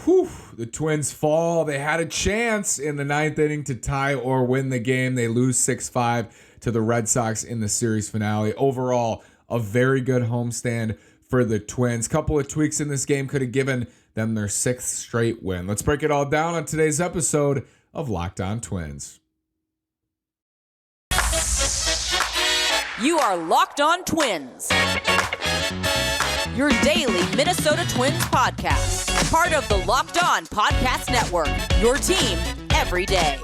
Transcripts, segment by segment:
The Twins fall. They had a chance in the ninth inning to tie or win the game. They lose 6-5 to the Red Sox in the series finale. Overall, a very good homestand for the Twins. Couple of tweaks in this game could have given them their sixth straight win. Let's break it all down on today's episode of Locked On Twins. You are Locked On Twins, your daily Minnesota Twins podcast. Part of the Locked On Podcast Network, your team every day.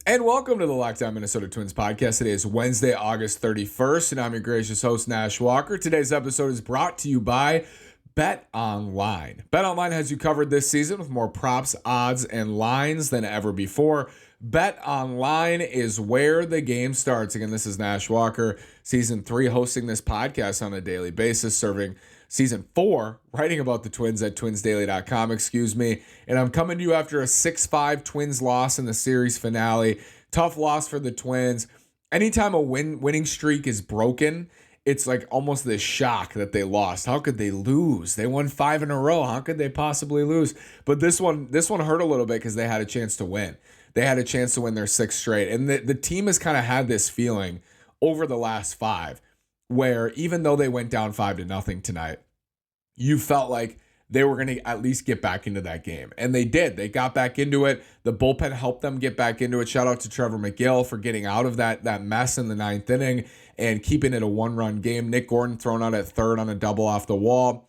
And welcome to the Locked On Minnesota Twins podcast. Today is Wednesday, August 31st, and I'm your gracious host, Nash Walker. Today's episode is brought to you by Bet Online. Bet Online has you covered this season with more props, odds, and lines than ever before. Bet Online is where the game starts. Again, this is Nash Walker, Season 3, hosting this podcast on a daily basis, serving Season 4, writing about the Twins at twinsdaily.com, and I'm coming to you after a 6-5 Twins loss in the series finale. Tough loss for the Twins. Anytime a winning streak is broken, it's like almost this shock that they lost. How could they lose? They won 5 in a row. How could they possibly lose? But this one hurt a little bit because they had a chance to win. They had a chance to win their sixth straight. And the team has kind of had this feeling over the last 5 where even though they went down 5-0 tonight, you felt like they were going to at least get back into that game. And they did. They got back into it. The bullpen helped them get back into it. Shout out to Trevor McGill for getting out of that mess in the ninth inning and keeping it a one-run game. Nick Gordon thrown out at third on a double off the wall,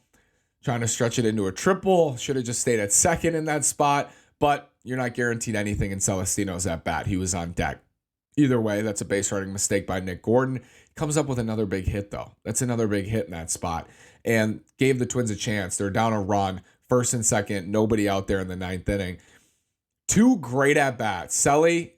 trying to stretch it into a triple. Should have just stayed at second in that spot. But you're not guaranteed anything in Celestino's at bat. He was on deck. Either way, that's a base running mistake by Nick Gordon. Comes up with another big hit, though. That's another big hit in that spot. And gave the Twins a chance. They're down a run, first and second, nobody out there in the ninth inning. 2 great at-bats. Selly,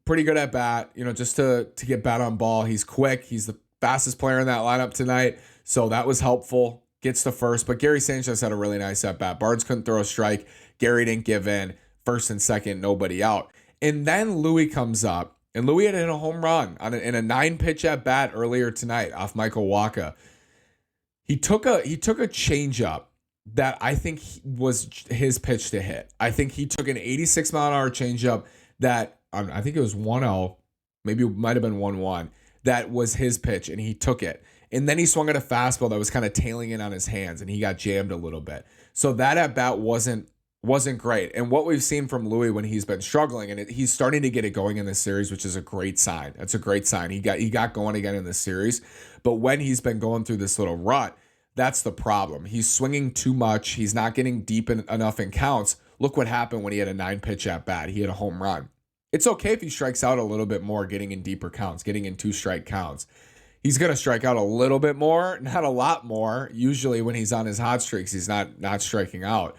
pretty good at-bat, just to get bat on ball. He's quick. He's the fastest player in that lineup tonight, so that was helpful. Gets to first, but Gary Sanchez had a really nice at-bat. Barnes couldn't throw a strike. Gary didn't give in. First and second, nobody out. And then Louis comes up, and Louis had hit a home run in a 9-pitch at-bat earlier tonight off Michael Wacha. He took a changeup that I think was his pitch to hit. I think he took an 86-mile-an-hour changeup that I think it was 1-0, maybe it might have been 1-1. That was his pitch, and he took it. And then he swung at a fastball that was kind of tailing in on his hands, and he got jammed a little bit. So that at-bat wasn't great. And what we've seen from Louis when he's been struggling, and he's starting to get it going in this series, which is a great sign. That's a great sign. He got going again in this series. But when he's been going through this little rut, that's the problem. He's swinging too much. He's not getting deep enough in counts. Look what happened when he had a 9-pitch at bat. He had a home run. It's okay if he strikes out a little bit more, getting in deeper counts, getting in 2-strike counts. He's going to strike out a little bit more, not a lot more. Usually when he's on his hot streaks, he's not striking out.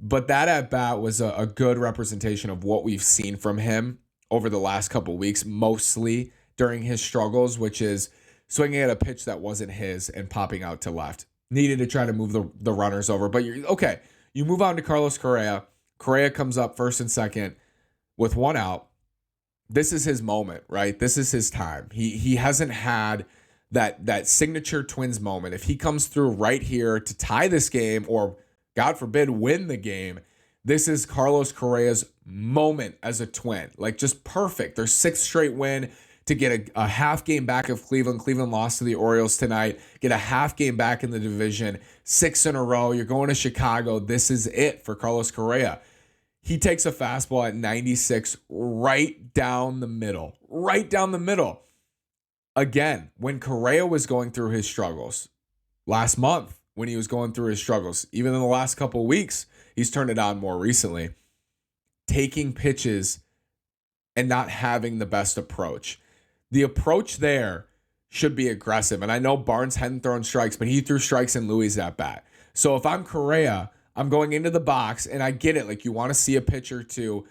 But that at-bat was a good representation of what we've seen from him over the last couple weeks, mostly during his struggles, which is swinging at a pitch that wasn't his and popping out to left. Needed to try to move the runners over. But you move on to Carlos Correa. Correa comes up first and second with 1 out. This is his moment, right? This is his time. He hasn't had that signature Twins moment. If he comes through right here to tie this game or, God forbid, win the game, this is Carlos Correa's moment as a Twin. Like, just perfect. Their 6th straight win to get a half game back of Cleveland. Cleveland lost to the Orioles tonight. Get a half game back in the division. 6 in a row. You're going to Chicago. This is it for Carlos Correa. He takes a fastball at 96 right down the middle. Right down the middle. Again, when Correa was going through his struggles last month, when he was going through his struggles, even in the last couple of weeks, he's turned it on more recently. Taking pitches and not having the best approach. The approach there should be aggressive. And I know Barnes hadn't thrown strikes, but he threw strikes in Louis' at bat. So if I'm Correa, I'm going into the box, and I get it. Like, you want to see a pitch or two.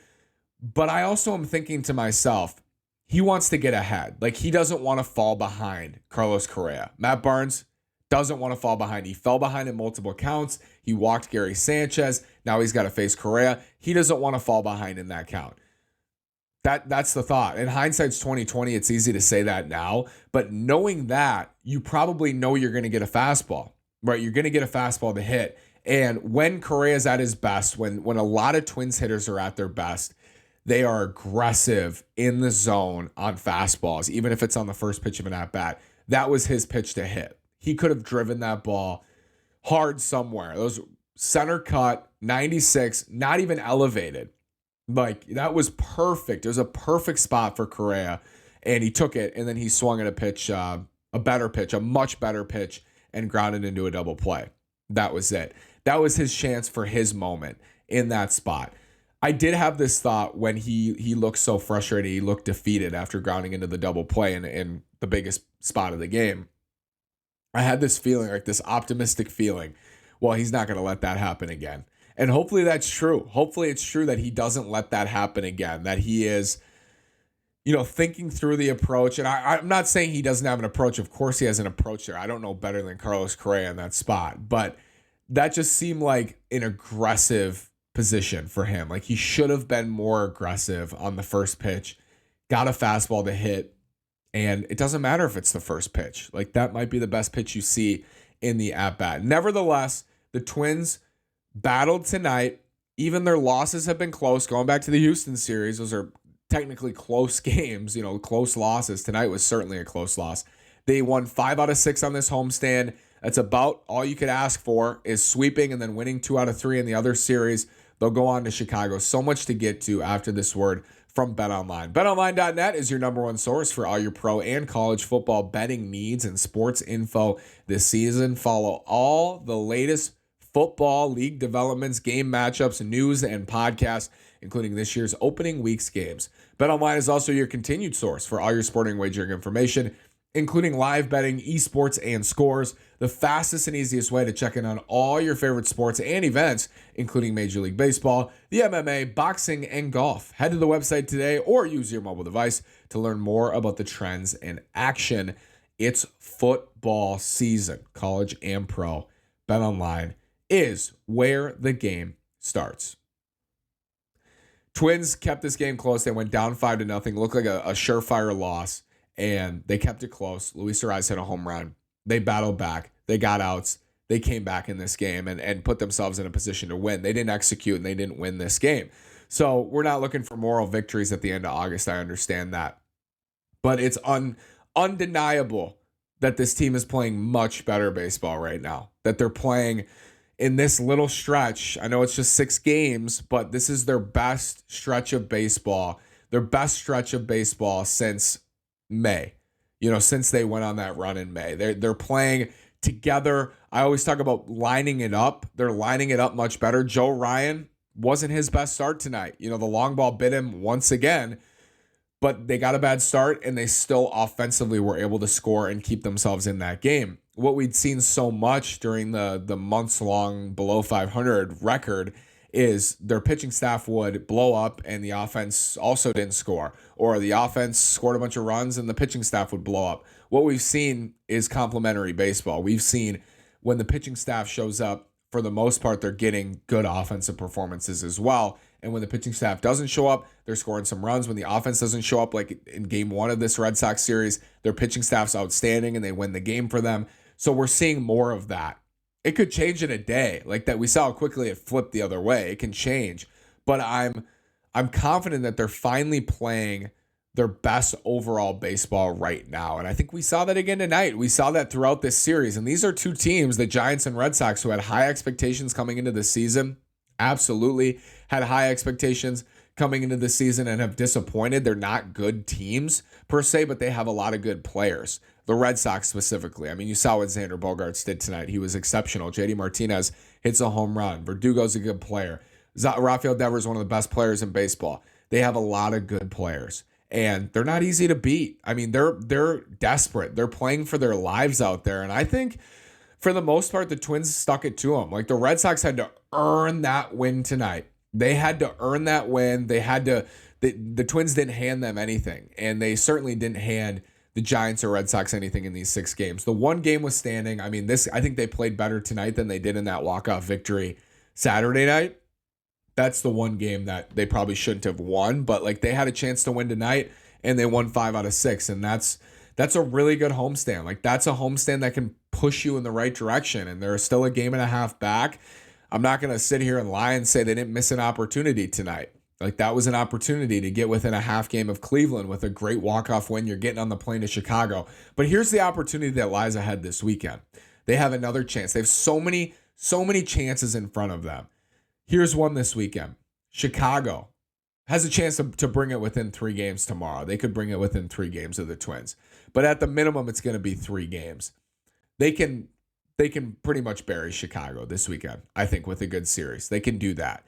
But I also am thinking to myself, he wants to get ahead. Like, he doesn't want to fall behind Carlos Correa. Matt Barnes doesn't want to fall behind. He fell behind in multiple counts. He walked Gary Sanchez. Now he's got to face Correa. He doesn't want to fall behind in that count. That's the thought. In hindsight's 2020, it's easy to say that now, but knowing that, you probably know you're going to get a fastball, right? You're going to get a fastball to hit. And when Correa's at his best, when a lot of Twins hitters are at their best, they are aggressive in the zone on fastballs, even if it's on the first pitch of an at-bat. That was his pitch to hit. He could have driven that ball hard somewhere. Those center cut, 96, not even elevated. Like, that was perfect. It was a perfect spot for Correa, and he took it, and then he swung at a pitch, a better pitch, a much better pitch, and grounded into a double play. That was it. That was his chance for his moment in that spot. I did have this thought when he looked so frustrated, he looked defeated after grounding into the double play in the biggest spot of the game. I had this feeling, like this optimistic feeling, well, he's not going to let that happen again. And hopefully that's true. Hopefully it's true that he doesn't let that happen again, that he is, thinking through the approach. And I'm not saying he doesn't have an approach. Of course he has an approach there. I don't know better than Carlos Correa in that spot. But that just seemed like an aggressive position for him. Like, he should have been more aggressive on the first pitch, got a fastball to hit. And it doesn't matter if it's the first pitch. Like, that might be the best pitch you see in the at-bat. Nevertheless, the Twins battled tonight. Even their losses have been close. Going back to the Houston series, those are technically close games, close losses. Tonight was certainly a close loss. They won 5 out of 6 on this homestand. That's about all you could ask for, is sweeping and then winning 2 out of 3 in the other series. They'll go on to Chicago. So much to get to after this word from BetOnline. BetOnline.net is your number one source for all your pro and college football betting needs and sports info this season. Follow all the latest football league developments, game matchups, news, and podcasts, including this year's opening week's games. BetOnline is also your continued source for all your sporting wagering information, including live betting, esports, and scores. The fastest and easiest way to check in on all your favorite sports and events, including Major League Baseball, the MMA, boxing, and golf. Head to the website today or use your mobile device to learn more about the trends in action. It's football season, college and pro. BetOnline is where the game starts. Twins kept this game close. They went down 5-0. Looked like a surefire loss, and they kept it close. Luis Arraez hit a home run. They battled back. They got outs. They came back in this game and put themselves in a position to win. They didn't execute, and they didn't win this game. So we're not looking for moral victories at the end of August. I understand that. But it's undeniable that this team is playing much better baseball right now, that they're playing in this little stretch. I know it's just 6 games, but this is their best stretch of baseball, since May, since they went on that run in May. They're playing together. I always talk about lining it up. They're lining it up much better. Joe Ryan wasn't his best start tonight. The long ball bit him once again, but they got a bad start and they still offensively were able to score and keep themselves in that game. What we'd seen so much during the months-long below 500 record is their pitching staff would blow up and the offense also didn't score, or the offense scored a bunch of runs and the pitching staff would blow up. What we've seen is complementary baseball. We've seen when the pitching staff shows up, for the most part, they're getting good offensive performances as well. And when the pitching staff doesn't show up, they're scoring some runs. When the offense doesn't show up, like in game 1 of this Red Sox series, their pitching staff's outstanding and they win the game for them. So we're seeing more of that. It could change in a day, like that. We saw how quickly it flipped the other way. It can change, but I'm confident that they're finally playing their best overall baseball right now. And I think we saw that again tonight. We saw that throughout this series. And these are 2 teams, the Giants and Red Sox, who had high expectations coming into the season. Absolutely had high expectations coming into the season and have disappointed. They're not good teams per se, but they have a lot of good players. The Red Sox specifically. I mean, you saw what Xander Bogaerts did tonight. He was exceptional. JD Martinez hits a home run. Verdugo's a good player. Rafael Devers is one of the best players in baseball. They have a lot of good players, and they're not easy to beat. I mean, they're desperate. They're playing for their lives out there, and I think for the most part, the Twins stuck it to them. Like, the Red Sox had to earn that win tonight. They had to earn that win. The Twins didn't hand them anything, and they certainly didn't hand the Giants or Red Sox anything in these 6 games. The one game was standing. I mean, I think they played better tonight than they did in that walk-off victory Saturday night. That's the one game that they probably shouldn't have won, but like they had a chance to win tonight and they won 5 out of 6. And that's a really good homestand. Like that's a homestand that can push you in the right direction. And they're still a game and a half back. I'm not going to sit here and lie and say they didn't miss an opportunity tonight. Like that was an opportunity to get within a half game of Cleveland with a great walk-off win. You're getting on the plane to Chicago. But here's the opportunity that lies ahead this weekend. They have another chance. They have so many chances in front of them. Here's one this weekend. Chicago has a chance to bring it within 3 games tomorrow. They could bring it within 3 games of the Twins. But at the minimum, it's going to be 3 games. They can pretty much bury Chicago this weekend, I think, with a good series. They can do that.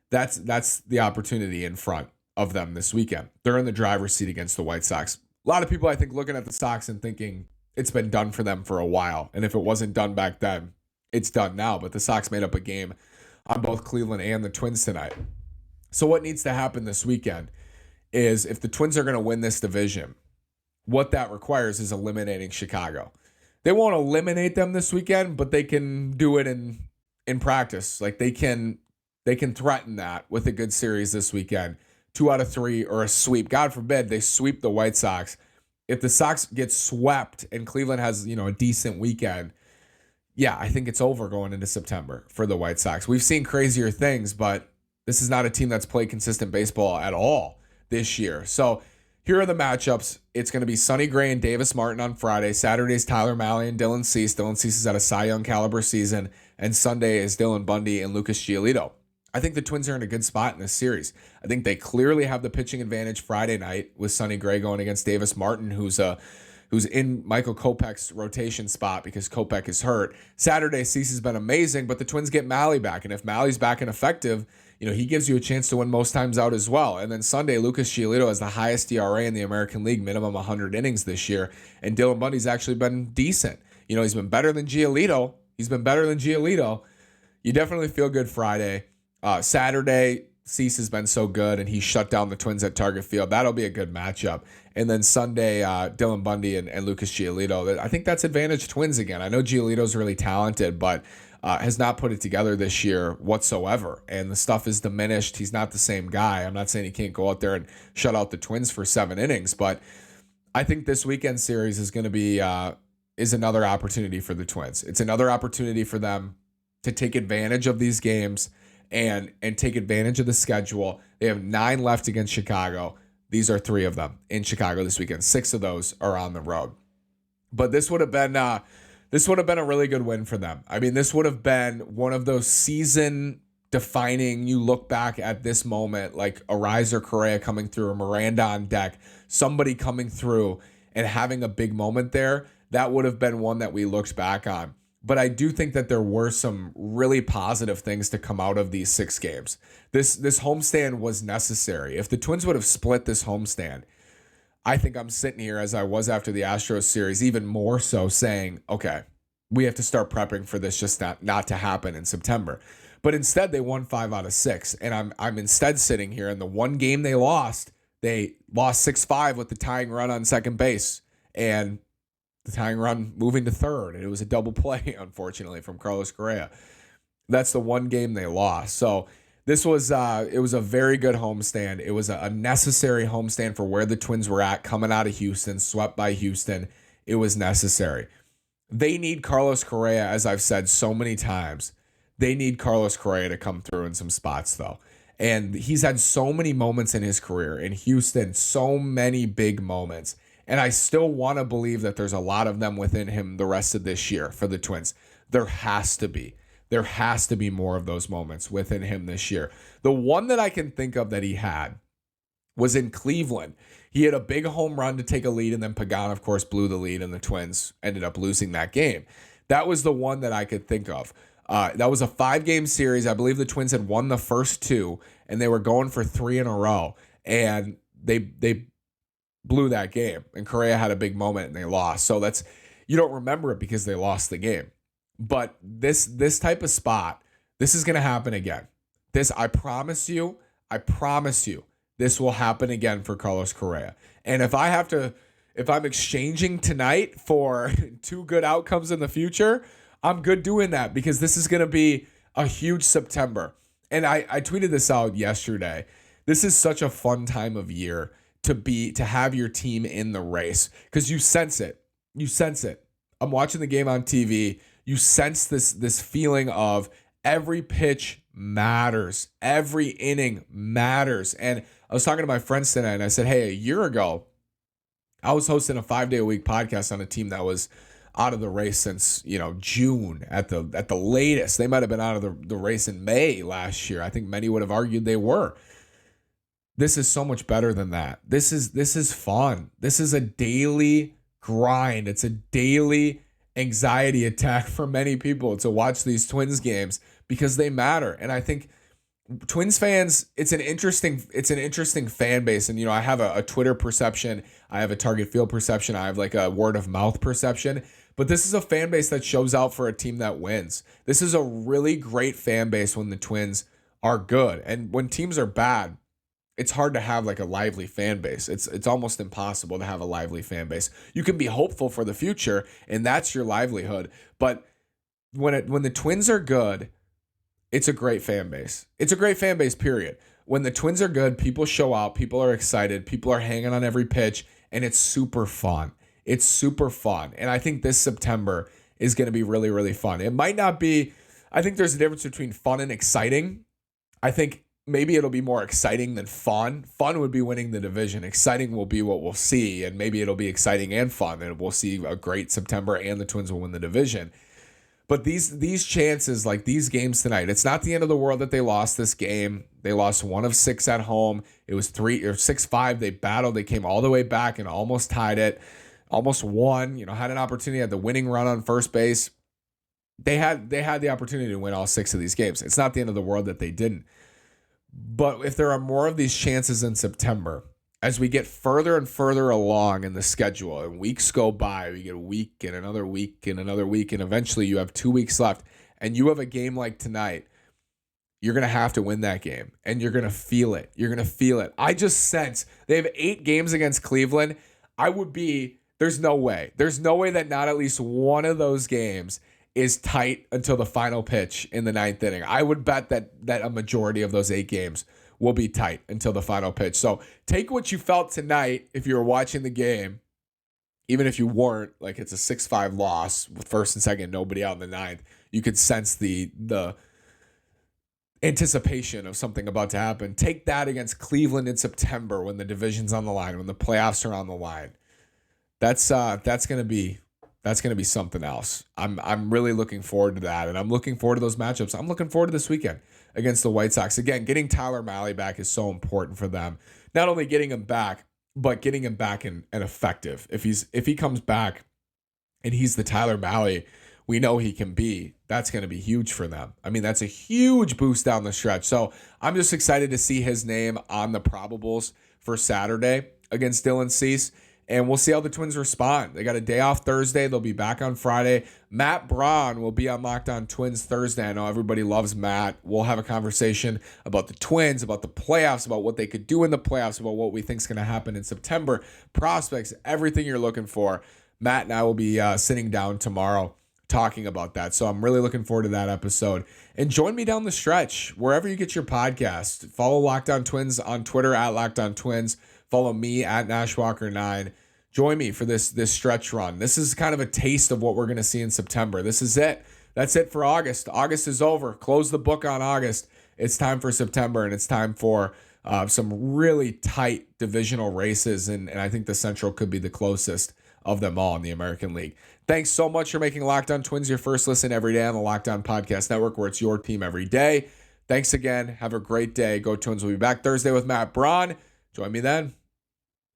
That's the opportunity in front of them this weekend. They're in the driver's seat against the White Sox. A lot of people, I think, looking at the Sox and thinking it's been done for them for a while. And if it wasn't done back then, it's done now. But the Sox made up a game on both Cleveland and the Twins tonight. So what needs to happen this weekend is if the Twins are going to win this division, what that requires is eliminating Chicago. They won't eliminate them this weekend, but they can do it in practice. Like they can threaten that with a good series this weekend. 2 out of 3 or a sweep. God forbid they sweep the White Sox. If the Sox get swept and Cleveland has, a decent weekend, yeah, I think it's over going into September for the White Sox. We've seen crazier things, but this is not a team that's played consistent baseball at all this year. So here are the matchups. It's going to be Sonny Gray and Davis Martin on Friday. Saturday's Tyler Mahle and Dylan Cease. Dylan Cease is at a Cy Young caliber season. And Sunday is Dylan Bundy and Lucas Giolito. I think the Twins are in a good spot in this series. I think they clearly have the pitching advantage Friday night with Sonny Gray going against Davis Martin, who's in Michael Kopech's rotation spot because Kopech is hurt. Saturday, Cease has been amazing, but the Twins get Mahle back. And if Mally's back and effective, he gives you a chance to win most times out as well. And then Sunday, Lucas Giolito has the highest ERA in the American League, minimum 100 innings this year. And Dylan Bundy's actually been decent. He's been better than Giolito. You definitely feel good Friday. Saturday, Cease has been so good, and he shut down the Twins at Target Field. That'll be a good matchup. And then Sunday, Dylan Bundy and Lucas Giolito. I think that's advantage Twins again. I know Giolito's really talented, but has not put it together this year whatsoever. And the stuff is diminished. He's not the same guy. I'm not saying he can't go out there and shut out the Twins for 7 innings, but I think this weekend series is going to be is another opportunity for the Twins. It's another opportunity for them to take advantage of these games and take advantage of the schedule. They have 9 left against Chicago. These are 3 of them in Chicago this weekend. 6 of those are on the road. But this would have been a really good win for them. I mean, this would have been one of those season defining, you look back at this moment, like Arraez or Correa coming through, or Miranda on deck, somebody coming through and having a big moment there. That would have been one that we looked back on. But I do think that there were some really positive things to come out of these 6 games. This homestand was necessary. If the Twins would have split this homestand, I think I'm sitting here as I was after the Astros series, even more so saying, okay, we have to start prepping for this just not to happen in September. But instead, they won 5 out of 6. And I'm instead sitting here in the one game they lost 6-5 with the tying run on second base. And the tying run moving to third. And it was a double play, unfortunately, from Carlos Correa. That's the one game they lost. So this was it was a very good homestand. It was a necessary homestand for where the Twins were at coming out of Houston, swept by Houston. It was necessary. They need Carlos Correa, as I've said so many times. They need Carlos Correa to come through in some spots, though. And he's had so many moments in his career in Houston, so many big moments. And I still want to believe that there's a lot of them within him the rest of this year for the Twins. There has to be. There has to be more of those moments within him this year. The one that I can think of that he had was in Cleveland. He had a big home run to take a lead, and then Pagan, of course, blew the lead, and the Twins ended up losing that game. That was the one that I could think of. That was a 5-game series. I believe the Twins had won the first 2, and they were going for 3 in a row. And they blew that game, and Correa had a big moment and they lost. So you don't remember it because they lost the game. But this type of spot, this is going to happen again. I promise you, this will happen again for Carlos Correa. And if I'm exchanging tonight for 2 good outcomes in the future, I'm good doing that because this is going to be a huge September. And I tweeted this out yesterday. This is such a fun time of year to have your team in the race because you sense it. You sense it. I'm watching the game on TV. You sense this feeling of every pitch matters. Every inning matters. And I was talking to my friends tonight and I said, hey, a year ago, I was hosting a 5-day-a-week podcast on a team that was out of the race since, June at the latest. They might have been out of the race in May last year. I think many would have argued they were. This is so much better than that. This is fun. This is a daily grind. It's a daily anxiety attack for many people to watch these Twins games because they matter. And I think Twins fans, it's an interesting fan base. And, I have a Twitter perception. I have a Target Field perception. I have like a word of mouth perception. But this is a fan base that shows out for a team that wins. This is a really great fan base when the Twins are good. And when teams are bad, it's hard to have like a lively fan base. It's almost impossible to have a lively fan base. You can be hopeful for the future, and that's your livelihood. But when the Twins are good, it's a great fan base. It's a great fan base, period. When the Twins are good, people show out, people are excited, people are hanging on every pitch, and it's super fun. It's super fun. And I think this September is going to be really, really fun. It might not be, I think there's a difference between fun and exciting. I think maybe it'll be more exciting than fun. Fun would be winning the division. Exciting will be what we'll see. And maybe it'll be exciting and fun. And we'll see a great September and the Twins will win the division. But these chances, like these games tonight, it's not the end of the world that they lost this game. They lost 1 of 6 at home. It was 6-5. They battled. They came all the way back and almost tied it. Almost won. Had an opportunity, had the winning run on first base. They had the opportunity to win all 6 of these games. It's not the end of the world that they didn't. But if there are more of these chances in September, as we get further and further along in the schedule and weeks go by, we get a week and another week and another week, and eventually you have 2 weeks left and you have a game like tonight, you're going to have to win that game and you're going to feel it. You're going to feel it. I just sense they have 8 games against Cleveland. There's no way that not at least one of those games is tight until the final pitch in the 9th inning. I would bet that a majority of those 8 games will be tight until the final pitch. So take what you felt tonight if you were watching the game, even if you weren't, like it's a 6-5 loss with first and second, nobody out in the 9th. You could sense the anticipation of something about to happen. Take that against Cleveland in September when the division's on the line, when the playoffs are on the line. That's gonna be something else. I'm really looking forward to that, and I'm looking forward to those matchups. I'm looking forward to this weekend against the White Sox. Again, getting Tyler Mahle back is so important for them. Not only getting him back, but getting him back and effective. If he comes back and he's the Tyler Mahle we know he can be, that's going to be huge for them. I mean, that's a huge boost down the stretch. So I'm just excited to see his name on the probables for Saturday against Dylan Cease. And we'll see how the Twins respond. They got a day off Thursday. They'll be back on Friday. Matt Braun will be on Locked On Twins Thursday. I know everybody loves Matt. We'll have a conversation about the Twins, about the playoffs, about what they could do in the playoffs, about what we think is going to happen in September, prospects, everything you're looking for. Matt and I will be sitting down tomorrow talking about that. So I'm really looking forward to that episode. And join me down the stretch, wherever you get your podcast. Follow Locked On Twins on Twitter at Locked On Twins. Follow me at NashWalker9. Join me for this stretch run. This is kind of a taste of what we're going to see in September. This is it. That's it for August. August is over. Close the book on August. It's time for September, and it's time for some really tight divisional races, and I think the Central could be the closest of them all in the American League. Thanks so much for making Locked On Twins your first listen every day on the Locked On Podcast Network, where it's your team every day. Thanks again. Have a great day. Go Twins. We'll be back Thursday with Matt Braun. Join me then.